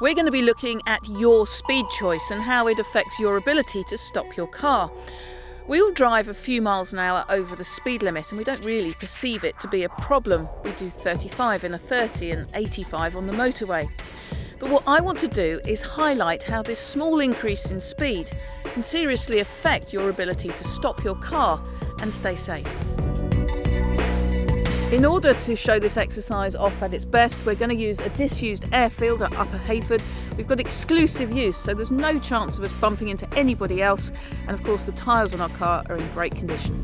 We're going to be looking at your speed choice and how it affects your ability to stop your car. We all drive a few miles an hour over the speed limit and we don't really perceive it to be a problem. We do 35 in a 30 and 85 on the motorway. But what I want to do is highlight how this small increase in speed can seriously affect your ability to stop your car and stay safe. In order to show this exercise off at its best, we're going to use a disused airfield at Upper Heyford. We've got exclusive use, so there's no chance of us bumping into anybody else. And of course, the tyres on our car are in great condition.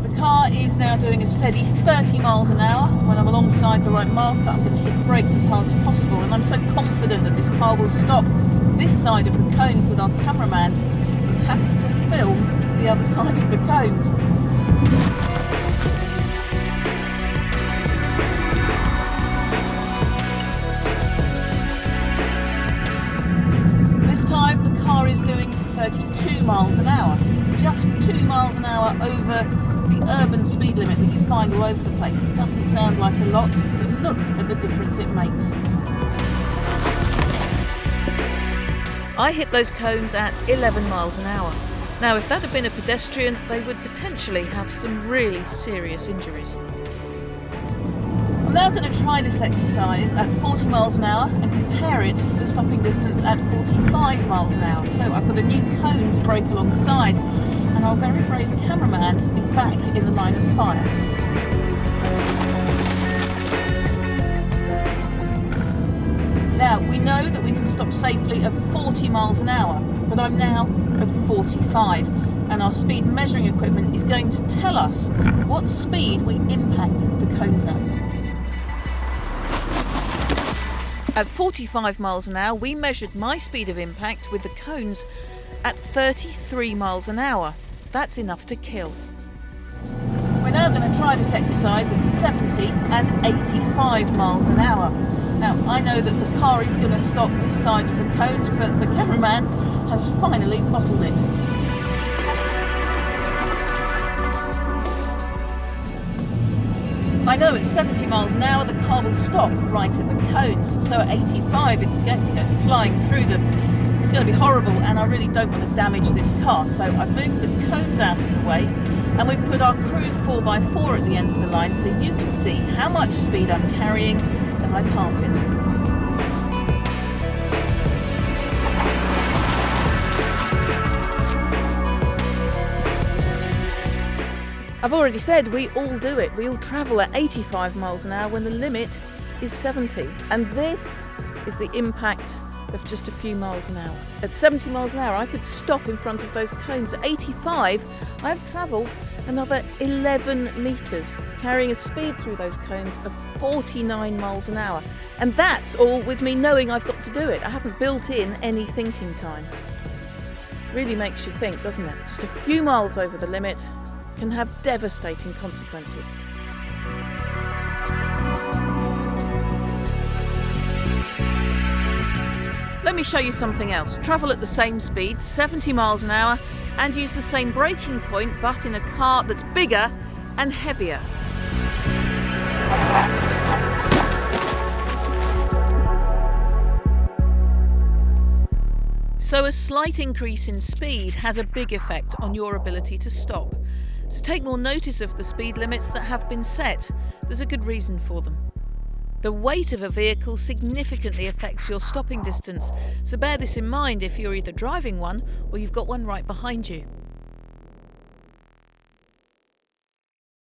The car is now doing a steady 30 miles an hour. When I'm alongside the right marker, I'm going to hit the brakes as hard as possible. And I'm so confident that this car will stop this side of the cones that our cameraman is happy to film the other side of the cones. This time the car is doing 32 miles an hour, just 2 miles an hour over the urban speed limit that you find all over the place. It doesn't sound like a lot, but look at the difference it makes. I hit those cones at 11 miles an hour. Now, if that had been a pedestrian, they would potentially have some really serious injuries. I'm now going to try this exercise at 40 miles an hour and compare it to the stopping distance at 45 miles an hour. So I've got a new cone to brake alongside, and our very brave cameraman is back in the line of fire. Now, we know that we can stop safely at 40 miles an hour, but I'm now at 45, and our speed measuring equipment is going to tell us what speed we impact the cones at. At 45 miles an hour, we measured my speed of impact with the cones at 33 miles an hour. That's enough to kill. We're now going to try this exercise at 70 and 85 miles an hour. Now, I know that the car is going to stop this side of the cones, but the cameraman has finally bottled it. I know at 70 miles an hour the car will stop right at the cones, so at 85 it's going to go flying through them. It's going to be horrible, and I really don't want to damage this car, so I've moved the cones out of the way and we've put our crude 4x4 at the end of the line so you can see how much speed I'm carrying as I pass it. I've already said we all do it. We all travel at 85 miles an hour when the limit is 70. And this is the impact of just a few miles an hour. At 70 miles an hour, I could stop in front of those cones. At 85, I've travelled another 11 metres, carrying a speed through those cones of 49 miles an hour. And that's all with me knowing I've got to do it. I haven't built in any thinking time. Really makes you think, doesn't it? Just a few miles over the limit can have devastating consequences. Let me show you something else. Travel at the same speed, 70 miles an hour, and use the same braking point, but in a car that's bigger and heavier. So a slight increase in speed has a big effect on your ability to stop. So take more notice of the speed limits that have been set. There's a good reason for them. The weight of a vehicle significantly affects your stopping distance, so bear this in mind if you're either driving one or you've got one right behind you.